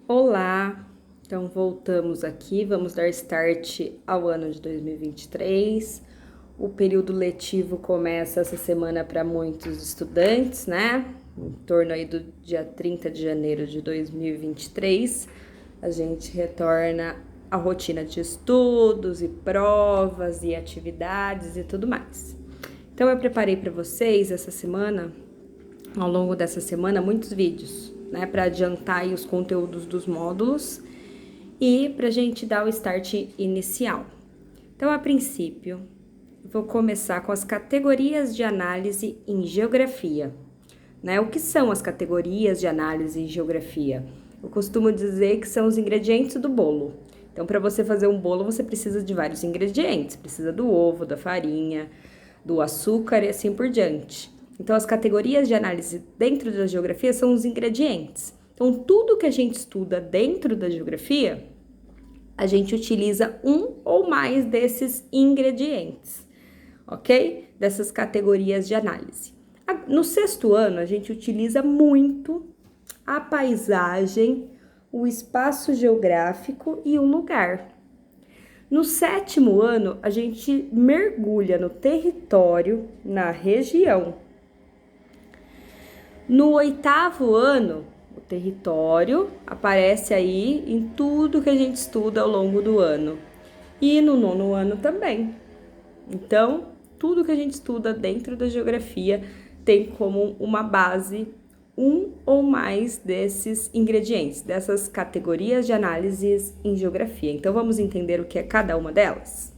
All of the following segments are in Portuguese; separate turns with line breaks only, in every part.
Olá, então voltamos aqui, vamos dar start ao ano de 2023. O período letivo começa essa semana para muitos estudantes, né? Em torno aí do dia 30 de janeiro de 2023, a gente retorna à rotina de estudos e provas e atividades e tudo mais. Então eu preparei para vocês essa semana, ao longo dessa semana, muitos vídeos, né, para adiantar aí os conteúdos dos módulos e para a gente dar o start inicial. Então, a princípio, vou começar com as categorias de análise em geografia. Né? O que são as categorias de análise em geografia? Eu costumo dizer que são os ingredientes do bolo. Então, para você fazer um bolo, você precisa de vários ingredientes. Precisa do ovo, da farinha, do açúcar e assim por diante. Então, as categorias de análise dentro da geografia são os ingredientes. Então, tudo que a gente estuda dentro da geografia, a gente utiliza um ou mais desses ingredientes, ok? Dessas categorias de análise. No sexto ano, a gente utiliza muito a paisagem, o espaço geográfico e o lugar. No sétimo ano, a gente mergulha no território, na região. No oitavo ano, o território aparece aí em tudo que a gente estuda ao longo do ano. E no nono ano também. Então, tudo que a gente estuda dentro da geografia tem como uma base um ou mais desses ingredientes, dessas categorias de análises em geografia. Então, vamos entender o que é cada uma delas?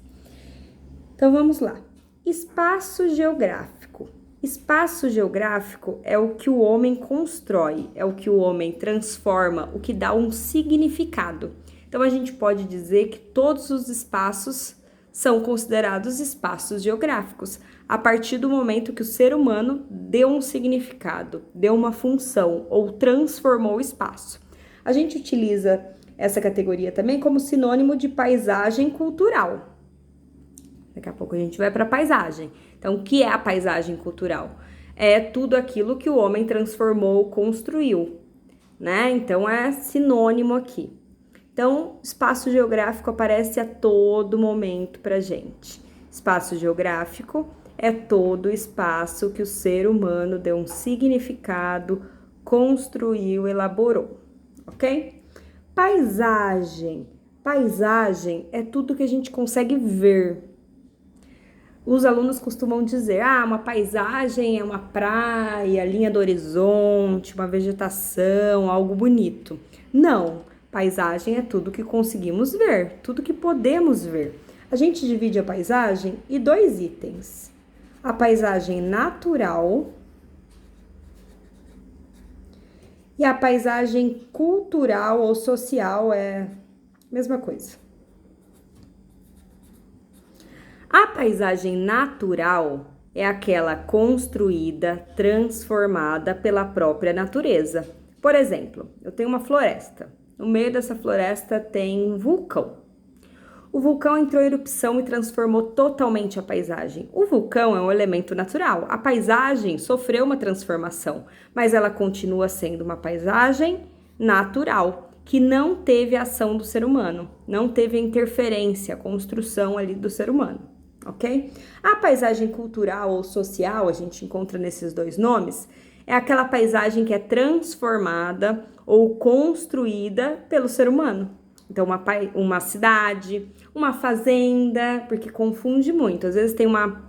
Então, vamos lá. Espaço geográfico. Espaço geográfico é o que o homem constrói, é o que o homem transforma, o que dá um significado. Então, a gente pode dizer que todos os espaços são considerados espaços geográficos, a partir do momento que o ser humano deu um significado, deu uma função ou transformou o espaço. A gente utiliza essa categoria também como sinônimo de paisagem cultural. Daqui a pouco a gente vai para a paisagem. Então, o que é a paisagem cultural? É tudo aquilo que o homem transformou, construiu, né? Então, é sinônimo aqui. Então, espaço geográfico aparece a todo momento para gente. Espaço geográfico é todo espaço que o ser humano deu um significado, construiu, elaborou, ok? Paisagem. Paisagem é tudo que a gente consegue ver. Os alunos costumam dizer, uma paisagem é uma praia, linha do horizonte, uma vegetação, algo bonito. Não, paisagem é tudo que conseguimos ver, tudo que podemos ver. A gente divide a paisagem em dois itens. A paisagem natural e a paisagem cultural ou social é a mesma coisa. A paisagem natural é aquela construída, transformada pela própria natureza. Por exemplo, eu tenho uma floresta. No meio dessa floresta tem um vulcão. O vulcão entrou em erupção e transformou totalmente a paisagem. O vulcão é um elemento natural. A paisagem sofreu uma transformação, mas ela continua sendo uma paisagem natural, que não teve a ação do ser humano, não teve a interferência, a construção ali do ser humano. Ok? A paisagem cultural ou social, a gente encontra nesses dois nomes, é aquela paisagem que é transformada ou construída pelo ser humano. Então, uma cidade, uma fazenda, porque confunde muito. Às vezes tem uma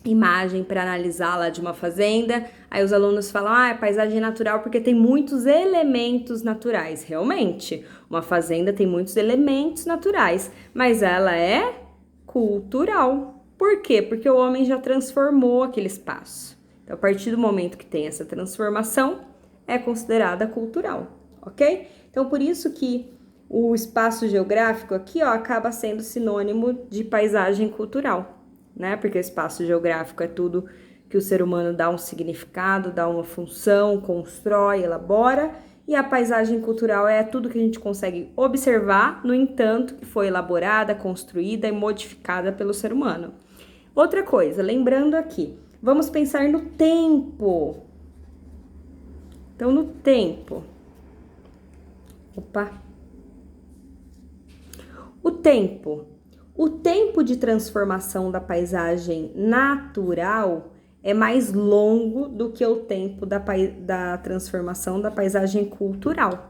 imagem para analisar lá de uma fazenda, aí os alunos falam, é paisagem natural porque tem muitos elementos naturais. Realmente, uma fazenda tem muitos elementos naturais, mas ela é cultural. Por quê? Porque o homem já transformou aquele espaço. Então, a partir do momento que tem essa transformação, é considerada cultural, ok? Então, por isso que o espaço geográfico aqui, acaba sendo sinônimo de paisagem cultural, né? Porque o espaço geográfico é tudo que o ser humano dá um significado, dá uma função, constrói, elabora, e a paisagem cultural é tudo que a gente consegue observar, no entanto, que foi elaborada, construída e modificada pelo ser humano. Outra coisa, lembrando aqui, vamos pensar no tempo. Então, no tempo. Opa! O tempo. O tempo de transformação da paisagem natural é mais longo do que o tempo da transformação da paisagem cultural.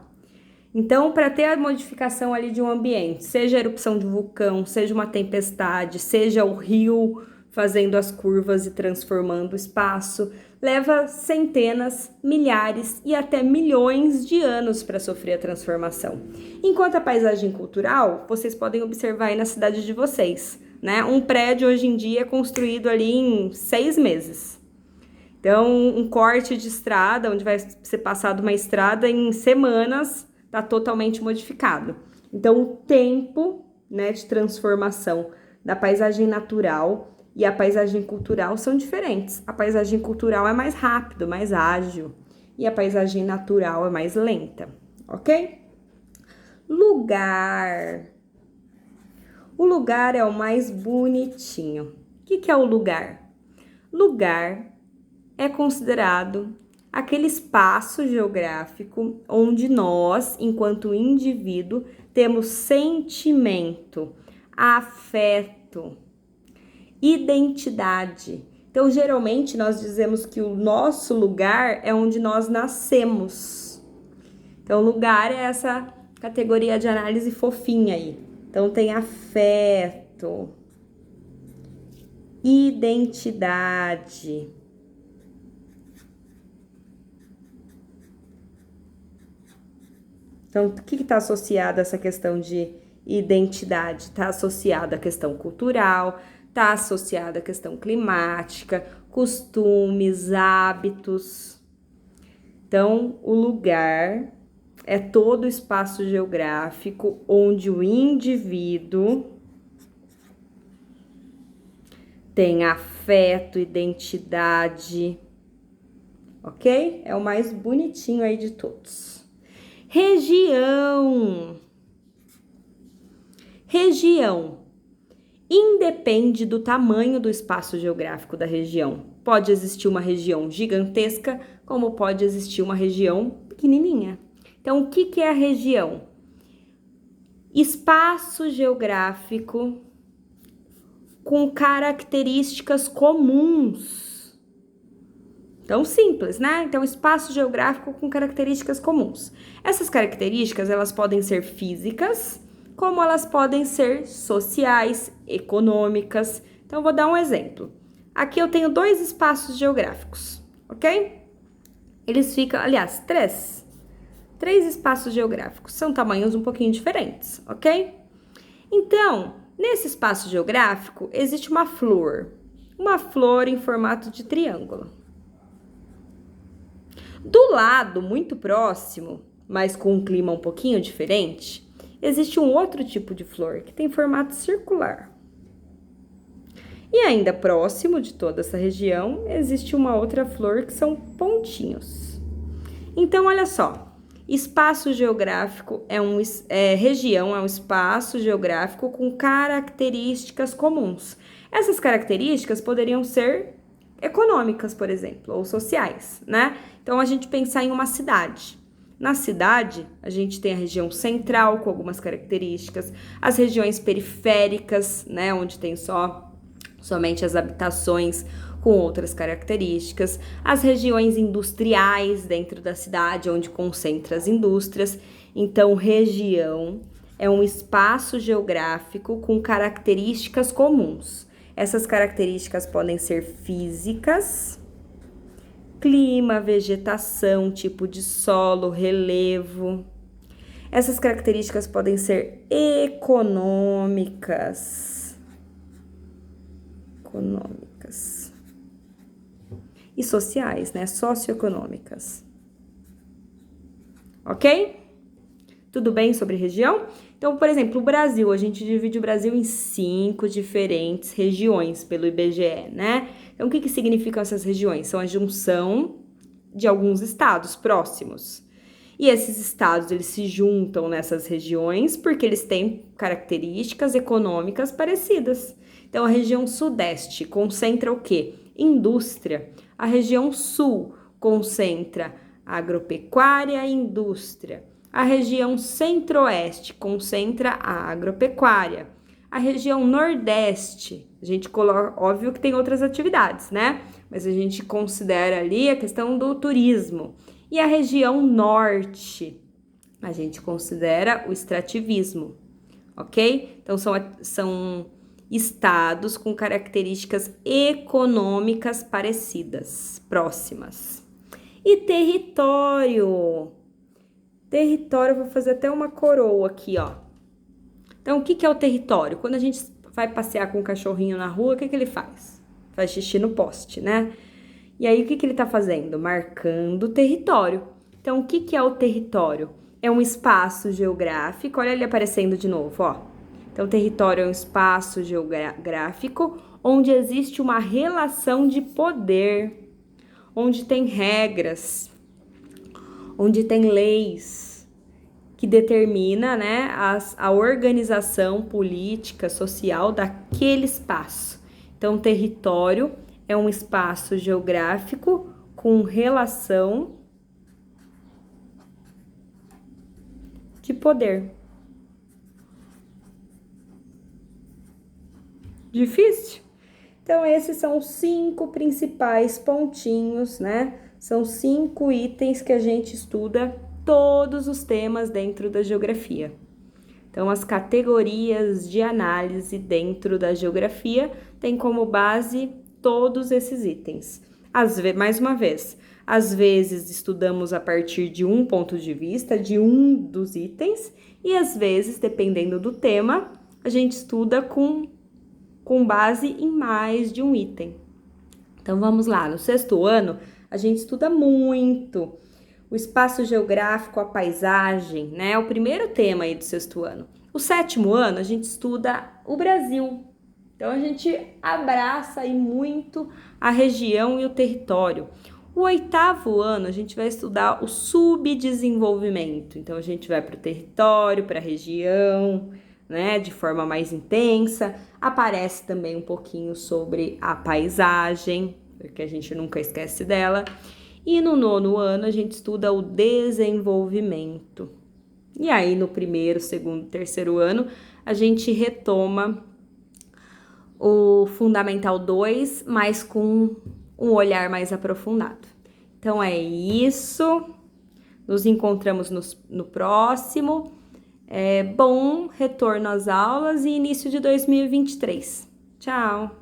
Então, para ter a modificação ali de um ambiente, seja a erupção de um vulcão, seja uma tempestade, seja o rio fazendo as curvas e transformando o espaço, leva centenas, milhares e até milhões de anos para sofrer a transformação. Enquanto a paisagem cultural, vocês podem observar aí na cidade de vocês, né? Um prédio hoje em dia é construído ali em 6 meses. Então, um corte de estrada, onde vai ser passado uma estrada em semanas, está totalmente modificado. Então, o tempo, né, de transformação da paisagem natural e a paisagem cultural são diferentes. A paisagem cultural é mais rápido, mais ágil, e a paisagem natural é mais lenta, ok? Lugar. O lugar é o mais bonitinho. O que é o lugar? Lugar é considerado aquele espaço geográfico onde nós, enquanto indivíduo, temos sentimento, afeto, identidade. Então, geralmente, nós dizemos que o nosso lugar é onde nós nascemos. Então, lugar é essa categoria de análise fofinha aí. Então, tem afeto, identidade. Então, o que está associado a essa questão de identidade? Está associado à questão cultural, está associado à questão climática, costumes, hábitos. Então, o lugar é todo o espaço geográfico onde o indivíduo tem afeto, identidade, ok? É o mais bonitinho aí de todos. Região. Região independe do tamanho do espaço geográfico da região. Pode existir uma região gigantesca, como pode existir uma região pequenininha. Então, o que é a região? Espaço geográfico com características comuns. Então, simples, né? Então, espaço geográfico com características comuns. Essas características, elas podem ser físicas, como elas podem ser sociais, econômicas. Então, eu vou dar um exemplo. Aqui eu tenho 2 espaços geográficos, ok? Eles ficam, aliás, 3 espaços geográficos. São tamanhos um pouquinho diferentes, ok? Então, nesse espaço geográfico, existe uma flor em formato de triângulo. Do lado, muito próximo, mas com um clima um pouquinho diferente, existe um outro tipo de flor que tem formato circular. E ainda próximo de toda essa região, existe uma outra flor que são pontinhos. Então, olha só, espaço geográfico região é um espaço geográfico com características comuns. Essas características poderiam ser econômicas, por exemplo, ou sociais, né? Então, a gente pensar em uma cidade. Na cidade, a gente tem a região central com algumas características, as regiões periféricas, né, onde tem somente as habitações com outras características, as regiões industriais dentro da cidade, onde concentra as indústrias. Então, região é um espaço geográfico com características comuns. Essas características podem ser físicas, clima, vegetação, tipo de solo, relevo. Essas características podem ser econômicas e sociais, né? Socioeconômicas. Ok? Tudo bem sobre região? Então, por exemplo, o Brasil, a gente divide o Brasil em 5 diferentes regiões pelo IBGE, né? Então, o que significam essas regiões? São a junção de alguns estados próximos. E esses estados, eles se juntam nessas regiões porque eles têm características econômicas parecidas. Então, a região sudeste concentra o quê? Indústria. A região sul concentra agropecuária e indústria. A região centro-oeste concentra a agropecuária. A região nordeste, a gente coloca, óbvio que tem outras atividades, né? Mas a gente considera ali a questão do turismo. E a região norte, a gente considera o extrativismo, ok? Então, são estados com características econômicas parecidas, próximas. E território. Território, eu vou fazer até uma coroa aqui, ó. Então, o que é o território? Quando a gente vai passear com um cachorrinho na rua, o que ele faz? Faz xixi no poste, né? E aí, o que ele tá fazendo? Marcando o território. Então, o que é o território? É um espaço geográfico, olha ele aparecendo de novo, ó. Então, território é um espaço geográfico onde existe uma relação de poder, onde tem regras, onde tem leis que determina, né, a organização política, social daquele espaço. Então, território é um espaço geográfico com relação de poder. Difícil? Então, esses são os 5 principais pontinhos, né? São 5 itens que a gente estuda todos os temas dentro da geografia. Então, as categorias de análise dentro da geografia têm como base todos esses itens. Mais uma vez, às vezes estudamos a partir de um ponto de vista, de um dos itens, e às vezes, dependendo do tema, a gente estuda com base em mais de um item. Então, vamos lá, no 6º ano, a gente estuda muito o espaço geográfico, a paisagem, né? É o primeiro tema aí do 6º ano. O 7º ano, a gente estuda o Brasil. Então, a gente abraça aí muito a região e o território. O 8º ano, a gente vai estudar o subdesenvolvimento. Então, a gente vai para o território, para a região, né? De forma mais intensa. Aparece também um pouquinho sobre a paisagem, porque a gente nunca esquece dela. E no 9º ano, a gente estuda o desenvolvimento. E aí, no 1º, 2º, 3º ano, a gente retoma o Fundamental 2, mas com um olhar mais aprofundado. Então, é isso. Nos encontramos no próximo. Bom retorno às aulas e início de 2023. Tchau!